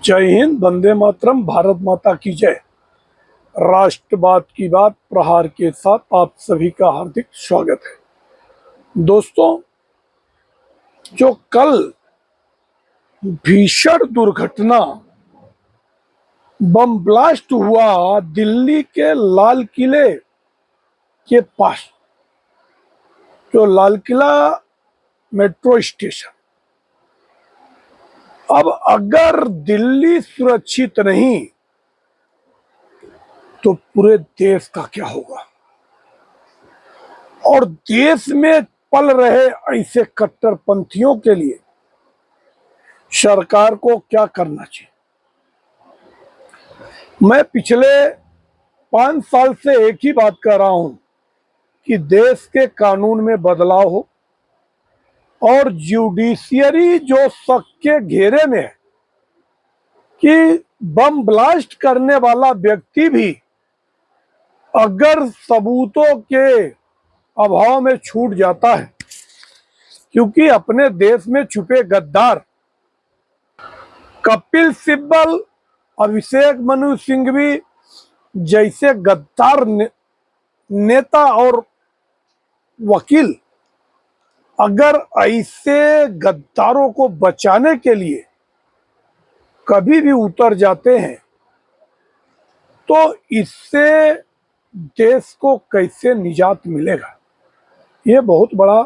जय हिंद, वंदे मातरम, भारत माता की जय। राष्ट्रवाद की बात प्रहार के साथ आप सभी का हार्दिक स्वागत है। दोस्तों, जो कल भीषण दुर्घटना बम ब्लास्ट हुआ दिल्ली के लाल किले के पास, जो लाल किला मेट्रो स्टेशन, अब अगर दिल्ली सुरक्षित नहीं तो पूरे देश का क्या होगा। और देश में पल रहे ऐसे कट्टरपंथियों के लिए सरकार को क्या करना चाहिए। मैं पिछले 5 साल से एक ही बात कर रहा हूं कि देश के कानून में बदलाव हो और जुडिशियरी जो शक के घेरे में है कि बम ब्लास्ट करने वाला व्यक्ति भी अगर सबूतों के अभाव में छूट जाता है, क्योंकि अपने देश में छुपे गद्दार कपिल सिब्बल, अभिषेक मनु सिंघवी जैसे गद्दार नेता और वकील अगर ऐसे गद्दारों को बचाने के लिए कभी भी उतर जाते हैं तो इससे देश को कैसे निजात मिलेगा। ये बहुत बड़ा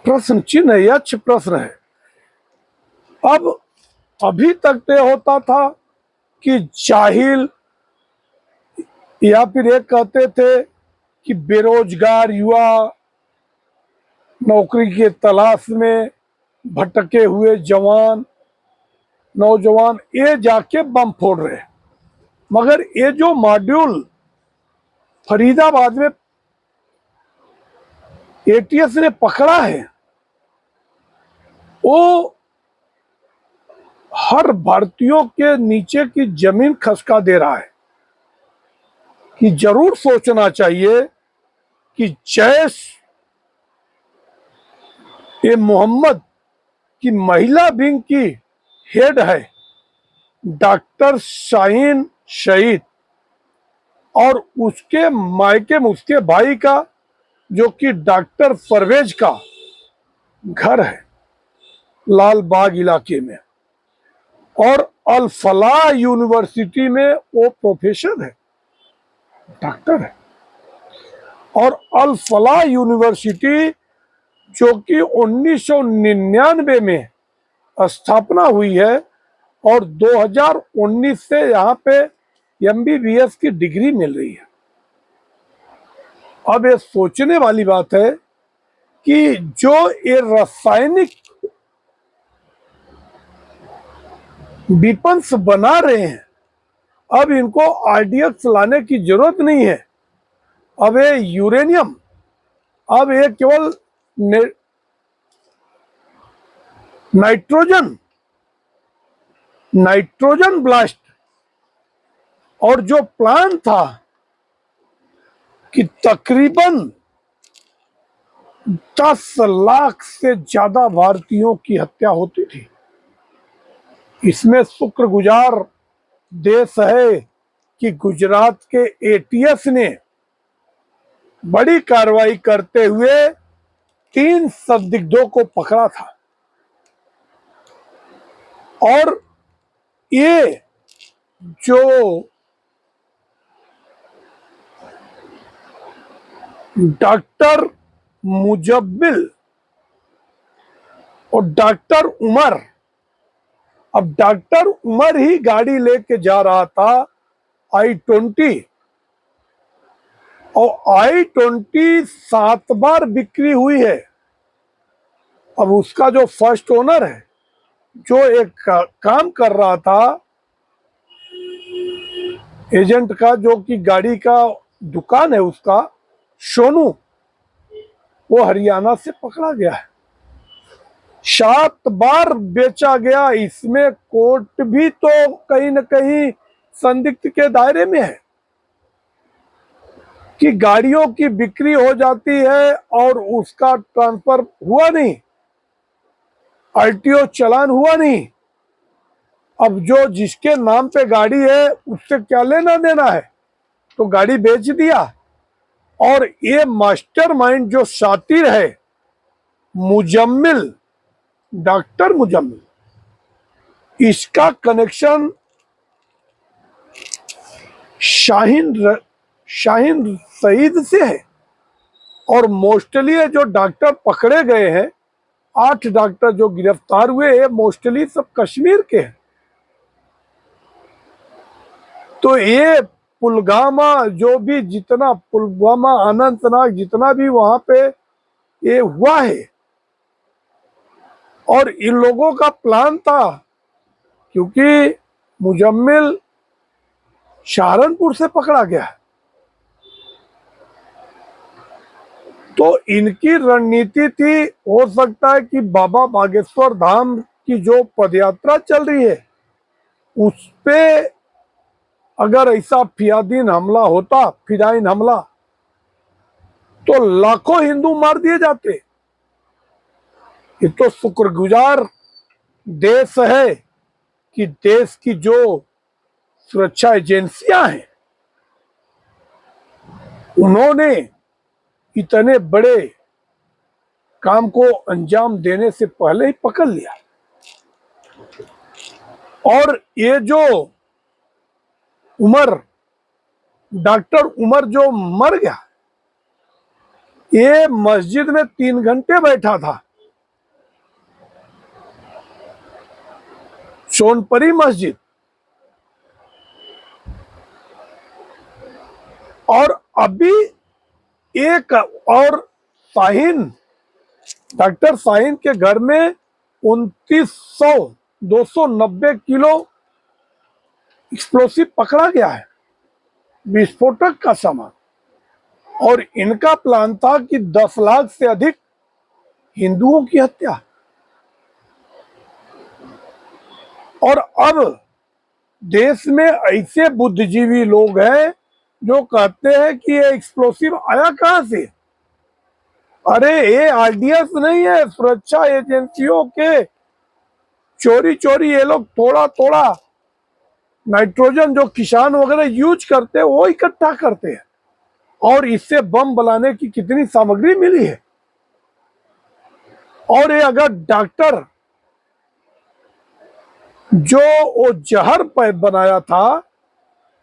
प्रश्न चिन्ह है, यक्ष प्रश्न है। अब अभी तक तय होता था कि जाहिल, या फिर एक कहते थे कि बेरोजगार युवा नौकरी के तलाश में भटके हुए नौजवान ये जाके बम फोड़ रहे हैं। मगर ये जो मॉड्यूल फरीदाबाद में एटीएस ने पकड़ा है, वो हर भारतीयों के नीचे की जमीन खसका दे रहा है कि जरूर सोचना चाहिए कि जैश ए मोहम्मद की महिला विंग की हेड है डॉक्टर शाहीन शहीद, और उसके मायके में उसके भाई का, जो कि डॉक्टर परवेज का घर है लाल बाग इलाके में, और अल फलाह यूनिवर्सिटी में वो प्रोफेसर है, डॉक्टर है। और अल फलाह यूनिवर्सिटी जो कि 1999 में स्थापना हुई है और 2019 से यहाँ पे MBBS की डिग्री मिल रही है। अब ये सोचने वाली बात है कि जो ये रासायनिक विपन्स बना रहे हैं, अब इनको RDX लाने की जरूरत नहीं है। अब ये यूरेनियम, अब ये केवल नाइट्रोजन ब्लास्ट, और जो प्लान था कि तकरीबन 10 लाख से ज्यादा भारतीयों की हत्या होती थी, इसमें शुक्रगुजार देश है कि गुजरात के ATS ने बड़ी कार्रवाई करते हुए 3 संदिग्धों को पकड़ा था। और ये जो डॉक्टर मुजब्बिल और डॉक्टर उमर, अब डॉक्टर उमर ही गाड़ी लेके जा रहा था I-20, और I-20 7 बार बिक्री हुई है। अब उसका जो फर्स्ट ओनर है, जो एक काम कर रहा था एजेंट का, जो कि गाड़ी का दुकान है उसका, सोनू, वो हरियाणा से पकड़ा गया है। 7 बार बेचा गया। इसमें कोर्ट भी तो कहीं न कहीं संदिग्ध के दायरे में है कि गाड़ियों की बिक्री हो जाती है और उसका ट्रांसफर हुआ नहीं, आरटीओ चालान हुआ नहीं। अब जो जिसके नाम पे गाड़ी है उससे क्या लेना देना है, तो गाड़ी बेच दिया। और ये मास्टरमाइंड जो शातिर है मुजम्मिल, डॉक्टर मुजम्मिल, इसका कनेक्शन शाहीन सईद से है। और मोस्टली जो डॉक्टर पकड़े गए हैं, 8 डॉक्टर जो गिरफ्तार हुए हैं, मोस्टली सब कश्मीर के हैं। तो ये पुलवामा, जो भी जितना पुलवामा, अनंतनाग, जितना भी वहां पे ये हुआ है, और इन लोगों का प्लान था, क्योंकि मुजम्मिल सहारनपुर से पकड़ा गया है, तो इनकी रणनीति थी, हो सकता है कि बाबा बागेश्वर धाम की जो पदयात्रा चल रही है उस पे अगर ऐसा फियादीन हमला होता, फिदाइन हमला, तो लाखों हिंदू मार दिए जाते। ये तो शुक्रगुजार देश है कि देश की जो सुरक्षा एजेंसियां हैं उन्होंने इतने बड़े काम को अंजाम देने से पहले ही पकड़ लिया। और ये जो उमर, डॉक्टर उमर जो मर गया, ये मस्जिद में 3 घंटे बैठा था, सोनपरी मस्जिद। और अभी एक और शाहीन, डॉक्टर शाहीन के घर में 290 किलो एक्सप्लोसिव पकड़ा गया है, विस्फोटक का सामान। और इनका प्लान था कि 10 लाख से अधिक हिंदुओं की हत्या। और अब देश में ऐसे बुद्धिजीवी लोग हैं जो कहते हैं कि ये एक्सप्लोसिव आया कहां से। अरे ये आरडीएस नहीं है, सुरक्षा एजेंसियों के चोरी चोरी ये लोग थोड़ा थोड़ा नाइट्रोजन जो किसान वगैरह यूज करते हैं वो इकट्ठा करते हैं, और इससे बम बनाने की कितनी सामग्री मिली है। और ये अगर डॉक्टर जो वो जहर बनाया था,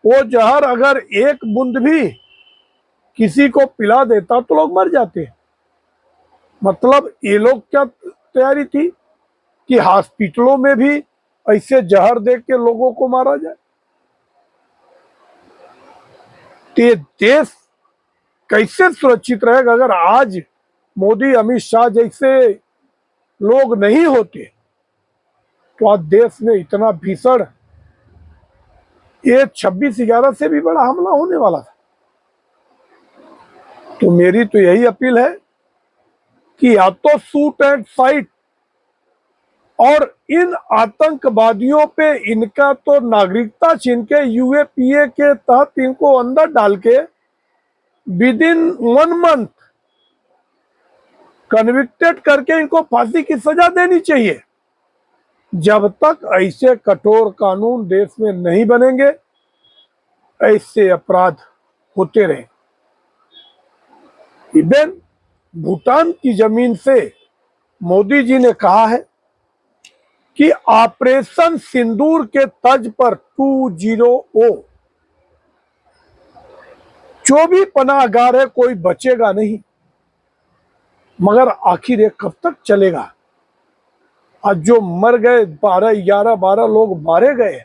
वो जहर अगर एक बूंद भी किसी को पिला देता तो लोग मर जाते। मतलब ये लोग क्या तैयारी थी कि हॉस्पिटलों में भी ऐसे जहर दे के लोगों को मारा जाए। तो देश कैसे सुरक्षित रहेगा अगर आज मोदी, अमित शाह जैसे लोग नहीं होते, तो आज देश में इतना भीषण ये 26/11 से भी बड़ा हमला होने वाला था। तो मेरी तो यही अपील है कि या तो शूट एंड फाइट, और इन आतंकवादियों पे इनका तो नागरिकता छीन के यूएपीए के तहत इनको अंदर डाल के विद इन 1 मंथ कन्विक्टेड करके इनको फांसी की सजा देनी चाहिए। जब तक ऐसे कठोर कानून देश में नहीं बनेंगे, ऐसे अपराध होते रहे। इवन भूटान की जमीन से मोदी जी ने कहा है कि ऑपरेशन सिंदूर के तर्ज पर 2-0 जो भी पनाहगार है कोई बचेगा नहीं। मगर आखिर ये कब तक चलेगा? आज जो मर गए 12 लोग मारे गए,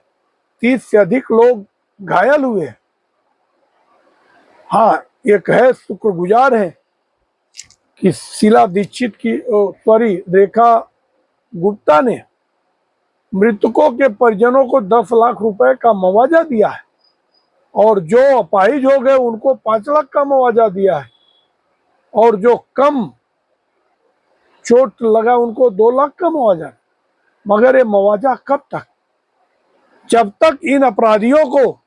30 से अधिक लोग घायल हुए। हाँ, एक है शुक्रगुजार है कि शीला दीक्षित की, सॉरी, रेखा गुप्ता ने मृतकों के परिजनों को 10 लाख रुपए का मुआवजा दिया है, और जो अपाहिज हो गए उनको 5 लाख का मुआवजा दिया है, और जो कम चोट लगा उनको 2 लाख का मुआवजा। मगर ये मुआवजा कब तक? जब तक इन अपराधियों को,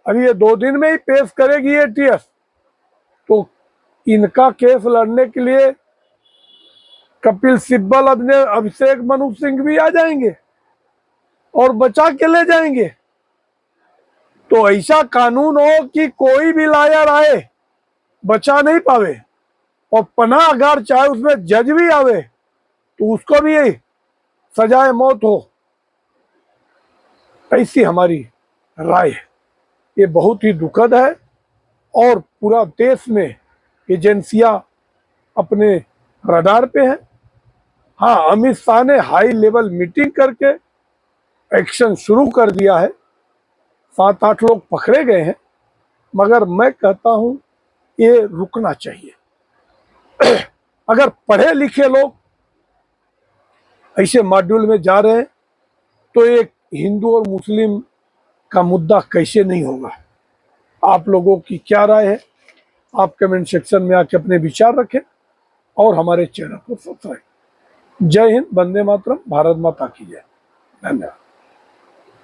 अभी ये 2 दिन में ही पेश करेगी एटीएस, तो इनका केस लड़ने के लिए कपिल सिब्बल, अभिषेक मनु सिंह भी आ जाएंगे और बचा के ले जाएंगे। तो ऐसा कानून हो कि कोई भी लायर आए बचा नहीं पावे, और पनाह अगर चाहे उसमें जज भी आवे तो उसको भी सजाए मौत हो। ऐसी हमारी राय है। ये बहुत ही दुखद है और पूरा देश में एजेंसियां अपने रडार पे है। हाँ, अमित शाह ने हाई लेवल मीटिंग करके एक्शन शुरू कर दिया है, 7-8 लोग पकड़े गए हैं, मगर मैं कहता हूं ये रुकना चाहिए। अगर पढ़े लिखे लोग ऐसे मॉड्यूल में जा रहे हैं तो एक हिंदू और मुस्लिम का मुद्दा कैसे नहीं होगा। आप लोगों की क्या राय है? आप कमेंट सेक्शन में आके अपने विचार रखें और हमारे चैनल को सब्सक्राइब। जय हिंद, वंदे मातरम, भारत माता की जय। धन्यवाद।